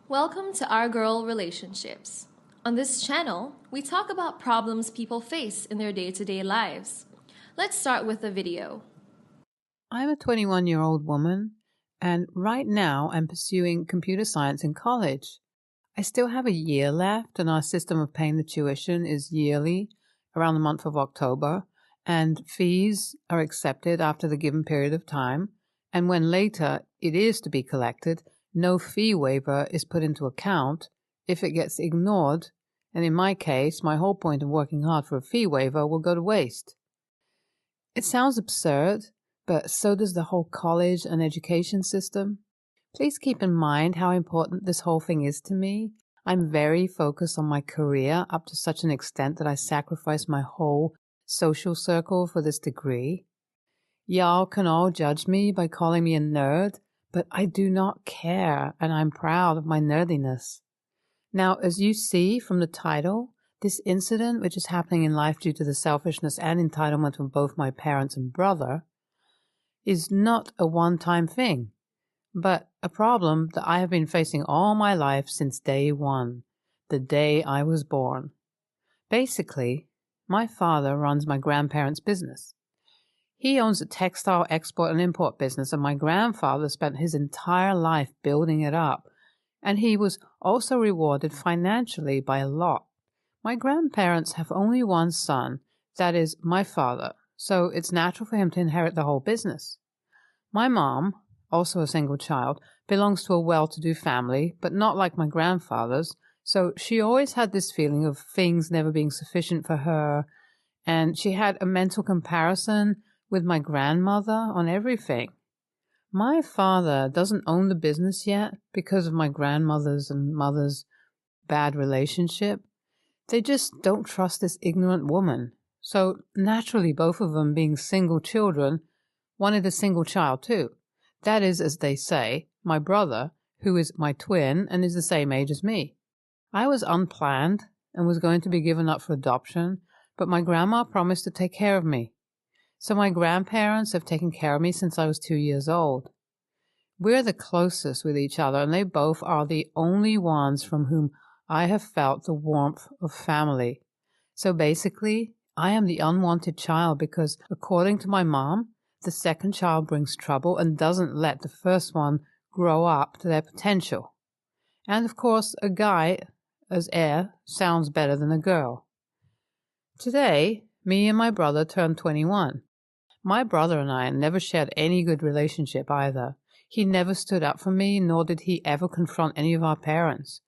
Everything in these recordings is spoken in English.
Welcome to Our Girl Relationships. On this channel, we talk about problems people face in their day-to-day lives. Let's start with a video. I'm a 21-year-old woman, and right now I'm pursuing computer science in college. I still have a year left, and our system of paying the tuition is yearly, around the month of October, and fees are accepted after the given period of time, and when later it is to be collected, no fee waiver is put into account. If it gets ignored, and in my case, my whole point of working hard for a fee waiver will go to waste. It sounds absurd, but so does the whole college and education system. Please keep in mind how important this whole thing is to me. I'm very focused on my career up to such an extent that I sacrifice my whole social circle for this degree. Y'all can all judge me by calling me a nerd, but I do not care, and I'm proud of my nerdiness. Now, as you see from the title, this incident, which is happening in life due to the selfishness and entitlement of both my parents and brother, is not a one-time thing, but a problem that I have been facing all my life since day one, the day I was born. Basically, my father runs my grandparents' business. He owns a textile export and import business, and my grandfather spent his entire life building it up, and he was also rewarded financially by a lot. My grandparents have only one son, that is, my father, so it's natural for him to inherit the whole business. My mom, also a single child, belongs to a well-to-do family, but not like my grandfather's, so she always had this feeling of things never being sufficient for her, and she had a mental comparison with my grandmother on everything. My father doesn't own the business yet because of my grandmother's and mother's bad relationship. They just don't trust this ignorant woman. So naturally, both of them being single children, wanted a single child too. That is, as they say, my brother, who is my twin and is the same age as me. I was unplanned and was going to be given up for adoption, but my grandma promised to take care of me. So my grandparents have taken care of me since I was 2 years old. We're the closest with each other, and they both are the only ones from whom I have felt the warmth of family. So basically, I am the unwanted child because, according to my mom, the second child brings trouble and doesn't let the first one grow up to their potential. And of course, a guy as heir sounds better than a girl. Today, me and my brother turned 21. My brother and I never shared any good relationship either. He never stood up for me, nor did he ever confront any of our parents.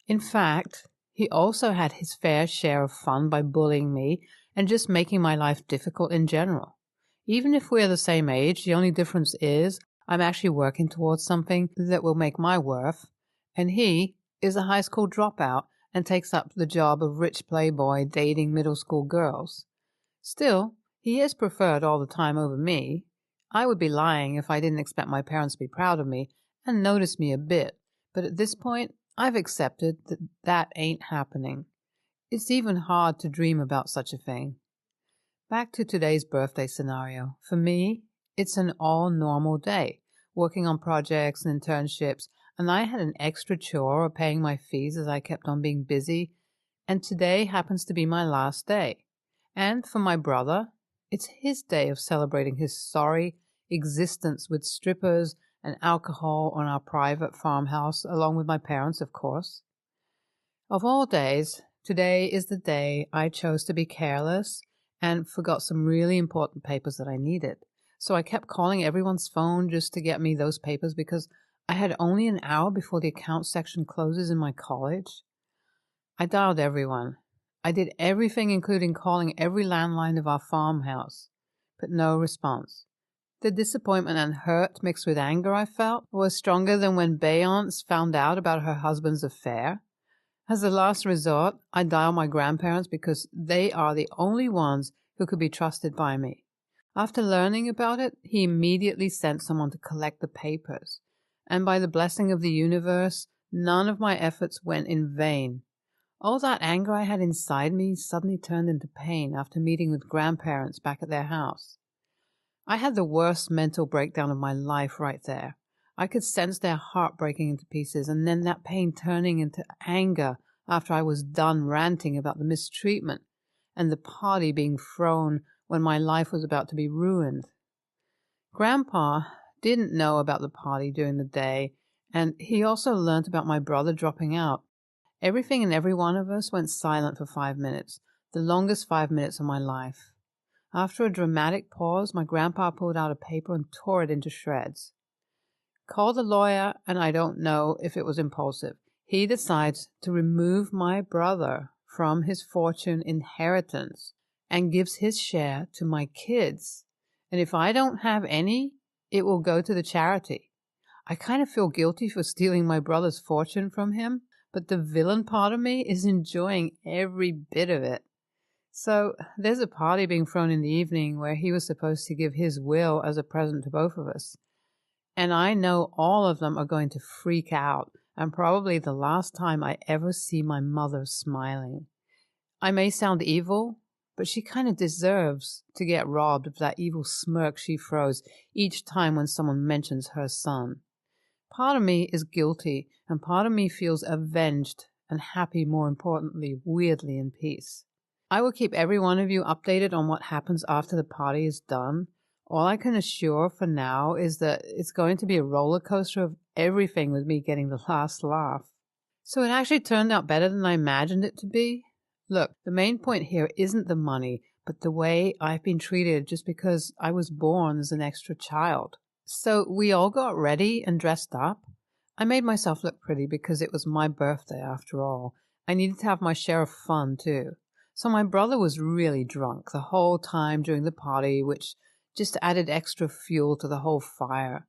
In fact, he also had his fair share of fun by bullying me and just making my life difficult in general. Even if we're the same age, the only difference is I'm actually working towards something that will make my worth, and he is a high school dropout and takes up the job of rich playboy dating middle school girls. Still, he is preferred all the time over me. I would be lying if I didn't expect my parents to be proud of me and notice me a bit, but at this point, I've accepted that that ain't happening. It's even hard to dream about such a thing. Back to today's birthday scenario. For me, it's an all-normal day, working on projects and internships, and I had an extra chore of paying my fees as I kept on being busy, and today happens to be my last day. And for my brother, it's his day of celebrating his sorry existence with strippers and alcohol on our private farmhouse, along with my parents, of course. Of all days, today is the day I chose to be careless and forgot some really important papers that I needed. So I kept calling everyone's phone just to get me those papers because I had only an hour before the accounts section closes in my college. I dialed everyone. I did everything, including calling every landline of our farmhouse, but no response. The disappointment and hurt mixed with anger I felt was stronger than when Beyonce found out about her husband's affair. As a last resort, I dialed my grandparents because they are the only ones who could be trusted by me. After learning about it, he immediately sent someone to collect the papers, and by the blessing of the universe, none of my efforts went in vain. All that anger I had inside me suddenly turned into pain after meeting with grandparents back at their house. I had the worst mental breakdown of my life right there. I could sense their heart breaking into pieces, and then that pain turning into anger after I was done ranting about the mistreatment and the party being thrown when my life was about to be ruined. Grandpa didn't know about the party during the day, and he also learnt about my brother dropping out. Everything and every one of us went silent for 5 minutes, the longest 5 minutes of my life. After a dramatic pause, my grandpa pulled out a paper and tore it into shreds. Called a lawyer, and I don't know if it was impulsive. He decides to remove my brother from his fortune inheritance and gives his share to my kids. And if I don't have any, it will go to the charity. I kind of feel guilty for stealing my brother's fortune from him, but the villain part of me is enjoying every bit of it. So there's a party being thrown in the evening where he was supposed to give his will as a present to both of us. And I know all of them are going to freak out, and probably the last time I ever see my mother smiling. I may sound evil, but she kind of deserves to get robbed of that evil smirk she throws each time when someone mentions her son. Part of me is guilty, and part of me feels avenged and happy, more importantly, weirdly in peace. I will keep every one of you updated on what happens after the party is done. All I can assure for now is that it's going to be a roller coaster of everything with me getting the last laugh. So it actually turned out better than I imagined it to be. Look, the main point here isn't the money, but the way I've been treated just because I was born as an extra child. So we all got ready and dressed up. I made myself look pretty because it was my birthday after all. I needed to have my share of fun too. So my brother was really drunk the whole time during the party, which just added extra fuel to the whole fire.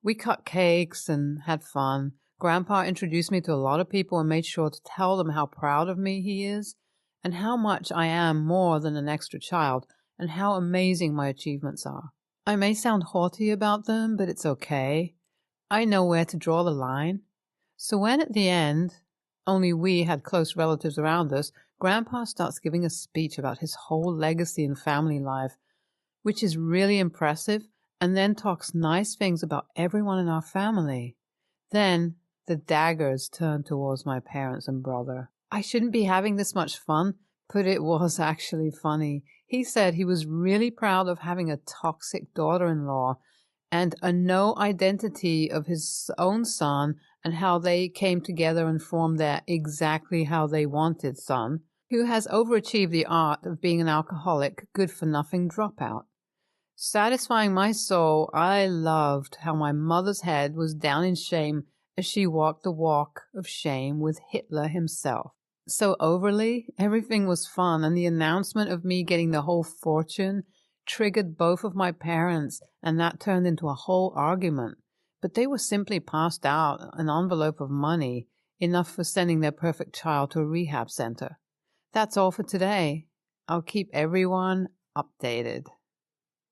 We cut cakes and had fun. Grandpa introduced me to a lot of people and made sure to tell them how proud of me he is and how much I am more than an extra child and how amazing my achievements are. I may sound haughty about them, but it's okay. I know where to draw the line. So when at the end, only we had close relatives around us, Grandpa starts giving a speech about his whole legacy and family life, which is really impressive, and then talks nice things about everyone in our family. Then the daggers turn towards my parents and brother. I shouldn't be having this much fun, but it was actually funny. He said he was really proud of having a toxic daughter-in-law and a no identity of his own son, and how they came together and formed their exactly how they wanted son, who has overachieved the art of being an alcoholic, good-for-nothing dropout. Satisfying my soul, I loved how my mother's head was down in shame as she walked the walk of shame with Hitler himself. So overly, everything was fun, and the announcement of me getting the whole fortune triggered both of my parents, and that turned into a whole argument. But they were simply passed out an envelope of money, enough for sending their perfect child to a rehab center. That's all for today. I'll keep everyone updated.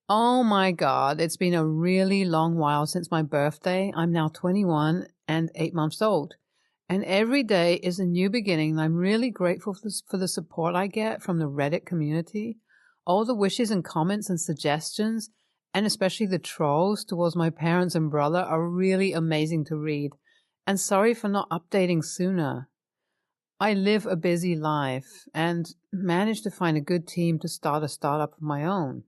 Oh my God, it's been a really long while since my birthday. I'm now 21 and 8 months old. And every day is a new beginning, and I'm really grateful for the support I get from the Reddit community. All the wishes and comments and suggestions, and especially the trolls towards my parents and brother, are really amazing to read. And sorry for not updating sooner. I live a busy life and managed to find a good team to start a startup of my own.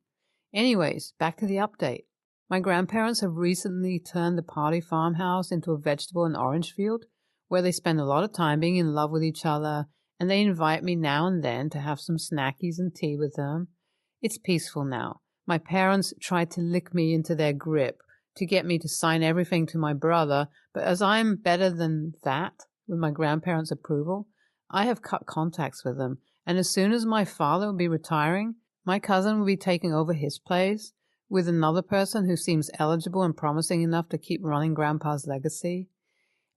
Anyways, back to the update. My grandparents have recently turned the party farmhouse into a vegetable and orange field where they spend a lot of time being in love with each other, and they invite me now and then to have some snackies and tea with them. It's peaceful now. My parents tried to lick me into their grip to get me to sign everything to my brother, but as I'm better than that with my grandparents' approval, I have cut contacts with them, and as soon as my father will be retiring, my cousin will be taking over his place with another person who seems eligible and promising enough to keep running Grandpa's legacy.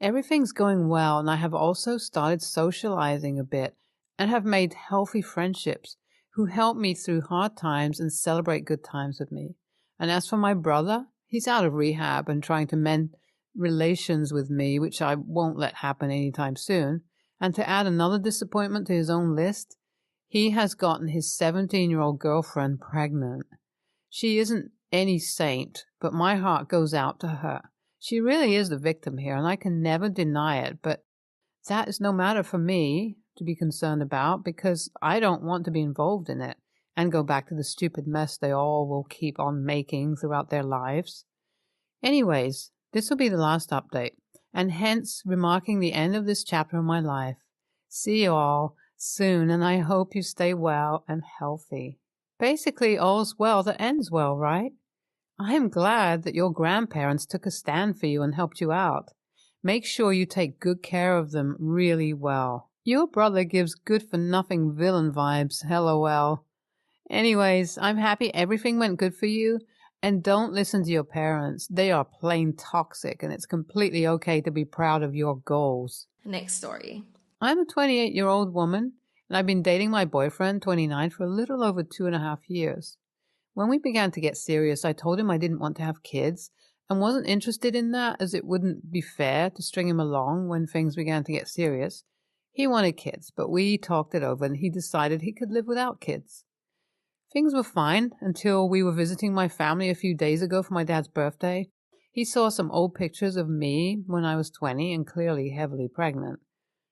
Everything's going well, and I have also started socializing a bit and have made healthy friendships who help me through hard times and celebrate good times with me. And as for my brother, he's out of rehab and trying to mend relations with me, which I won't let happen anytime soon. And to add another disappointment to his own list, he has gotten his 17-year-old girlfriend pregnant. She isn't any saint, but my heart goes out to her. She really is the victim here, and I can never deny it, but that is no matter for me to be concerned about because I don't want to be involved in it and go back to the stupid mess they all will keep on making throughout their lives. Anyways, this will be the last update, and hence remarking the end of this chapter of my life. See you all soon, and I hope you stay well and healthy. Basically, all's well that ends well, right? I am glad that your grandparents took a stand for you and helped you out. Make sure you take good care of them really well. Your brother gives good-for-nothing villain vibes, LOL. Anyways, I'm happy everything went good for you, and don't listen to your parents. They are plain toxic, and it's completely okay to be proud of your goals. Next story. I'm a 28-year-old woman, and I've been dating my boyfriend, 29, for a little over 2.5 years. When we began to get serious, I told him I didn't want to have kids and wasn't interested in that as it wouldn't be fair to string him along when things began to get serious. He wanted kids, but we talked it over and he decided he could live without kids. Things were fine until we were visiting my family a few days ago for my dad's birthday. He saw some old pictures of me when I was 20 and clearly heavily pregnant.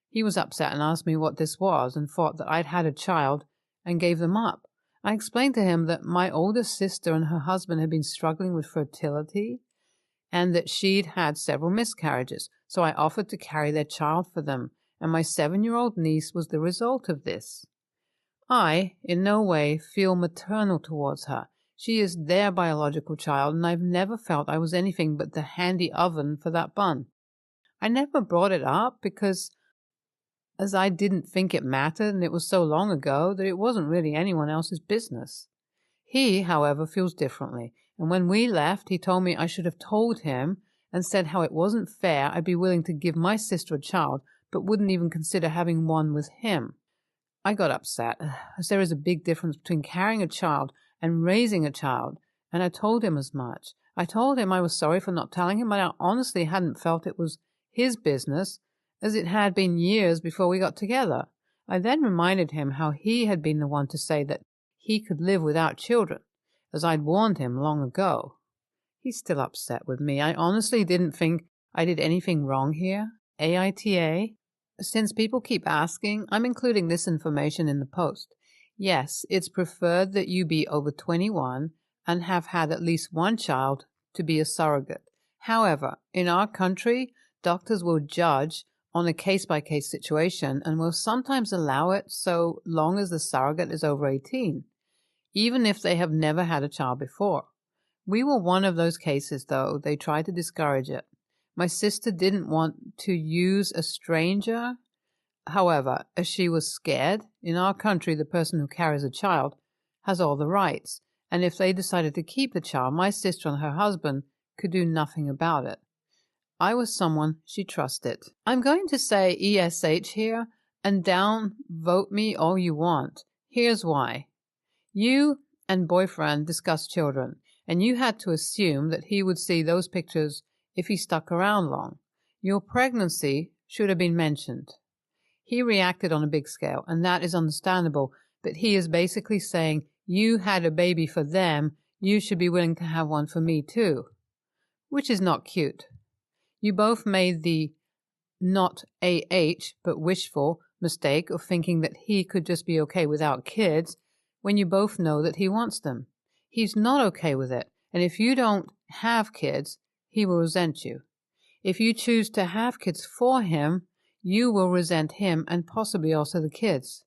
He was upset and asked me what this was and thought that I'd had a child and gave them up. I explained to him that my older sister and her husband had been struggling with fertility and that she'd had several miscarriages, so I offered to carry their child for them, and my 7-year-old niece was the result of this. I, in no way, feel maternal towards her. She is their biological child, and I've never felt I was anything but the handy oven for that bun. I never brought it up because as I didn't think it mattered and it was so long ago that it wasn't really anyone else's business. He, however, feels differently, and when we left, he told me I should have told him and said how it wasn't fair I'd be willing to give my sister a child, but wouldn't even consider having one with him. I got upset, as there is a big difference between carrying a child and raising a child, and I told him as much. I told him I was sorry for not telling him, but I honestly hadn't felt it was his business, as it had been years before we got together. I then reminded him how he had been the one to say that he could live without children, as I'd warned him long ago. He's still upset with me. I honestly didn't think I did anything wrong here. AITA. Since people keep asking, I'm including this information in the post. Yes, it's preferred that you be over 21 and have had at least one child to be a surrogate. However, in our country, doctors will judge on a case-by-case situation and will sometimes allow it so long as the surrogate is over 18, even if they have never had a child before. We were one of those cases, though. They tried to discourage it. My sister didn't want to use a stranger. However, as she was scared, in our country the person who carries a child has all the rights, and if they decided to keep the child, my sister and her husband could do nothing about it. I was someone she trusted. I'm going to say ESH here, and downvote me all you want. Here's why. You and boyfriend discussed children, and you had to assume that he would see those pictures if he stuck around long. Your pregnancy should have been mentioned. He reacted on a big scale, and that is understandable, but he is basically saying, you had a baby for them, you should be willing to have one for me too, which is not cute. You both made the not AH, but wishful mistake of thinking that he could just be okay without kids when you both know that he wants them. He's not okay with it, and if you don't have kids, he will resent you. If you choose to have kids for him, you will resent him and possibly also the kids.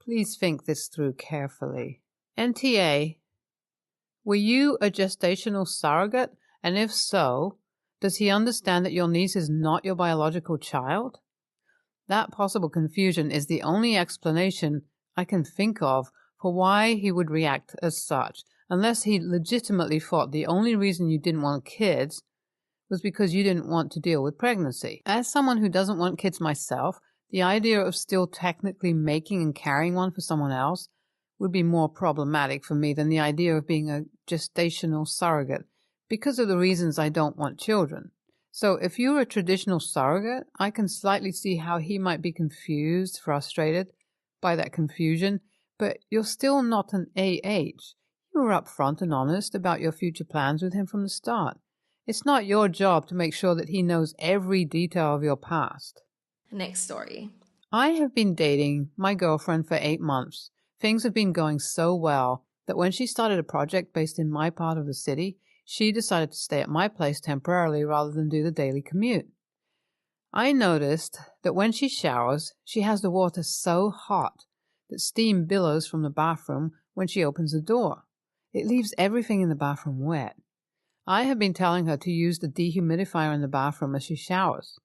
Please think this through carefully. NTA, were you a gestational surrogate? And if so, does he understand that your niece is not your biological child? That possible confusion is the only explanation I can think of for why he would react as such, unless he legitimately thought the only reason you didn't want kids was because you didn't want to deal with pregnancy. As someone who doesn't want kids myself, the idea of still technically making and carrying one for someone else would be more problematic for me than the idea of being a gestational surrogate, because of the reasons I don't want children. So if you're a traditional surrogate, I can slightly see how he might be confused, frustrated by that confusion, but you're still not an AH. you were upfront and honest about your future plans with him from the start. It's not your job to make sure that he knows every detail of your past. Next story. I have been dating my girlfriend for 8 months. Things have been going so well that when she started a project based in my part of the city, she decided to stay at my place temporarily rather than do the daily commute. I noticed that when she showers, she has the water so hot that steam billows from the bathroom when she opens the door. It leaves everything in the bathroom wet. I have been telling her to use the dehumidifier in the bathroom as she showers.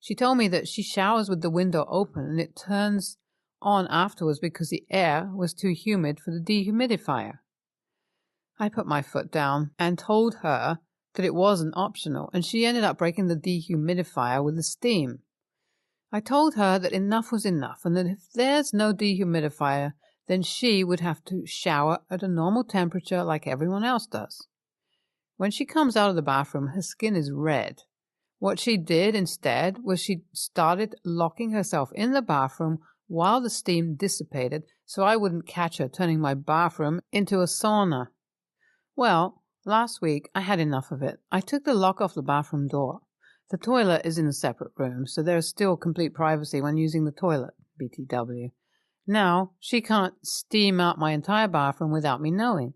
She told me that she showers with the window open and it turns on afterwards because the air was too humid for the dehumidifier. I put my foot down and told her that it wasn't optional, and she ended up breaking the dehumidifier with the steam. I told her that enough was enough and that if there's no dehumidifier, then she would have to shower at a normal temperature like everyone else does. When she comes out of the bathroom, her skin is red. What she did instead was she started locking herself in the bathroom while the steam dissipated so I wouldn't catch her turning my bathroom into a sauna. Well, last week I had enough of it. I took the lock off the bathroom door. The toilet is in a separate room, so there is still complete privacy when using the toilet, BTW. Now, she can't steam out my entire bathroom without me knowing.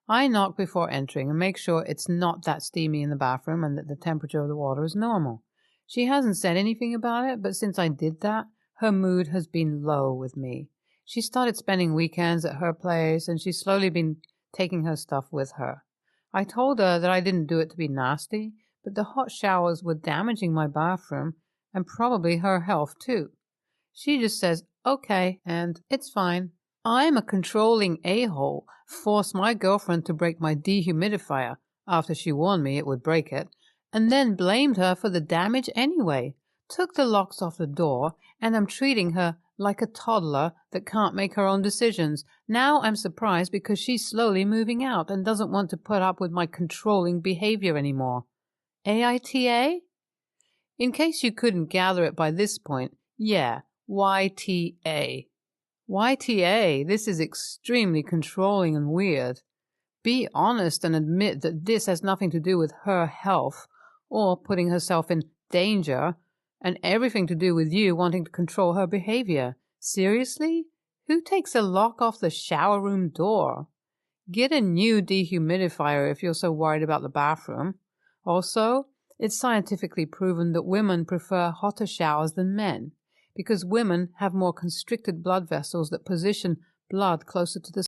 I knock before entering and make sure it's not that steamy in the bathroom and that the temperature of the water is normal. She hasn't said anything about it, but since I did that, her mood has been low with me. She started spending weekends at her place, and she's slowly been taking her stuff with her. I told her that I didn't do it to be nasty, but the hot showers were damaging my bathroom and probably her health too. She just says, okay, and it's fine. I'm a controlling a-hole, forced my girlfriend to break my dehumidifier after she warned me it would break it, and then blamed her for the damage anyway, took the locks off the door, and I'm treating her like a toddler that can't make her own decisions. Now I'm surprised because she's slowly moving out and doesn't want to put up with my controlling behavior anymore. AITA? In case you couldn't gather it by this point, yeah, YTA. YTA, this is extremely controlling and weird. Be honest and admit that this has nothing to do with her health or putting herself in danger and everything to do with you wanting to control her behavior. Seriously? Who takes a lock off the shower room door? Get a new dehumidifier if you're so worried about the bathroom. Also, it's scientifically proven that women prefer hotter showers than men, because women have more constricted blood vessels that position blood closer to the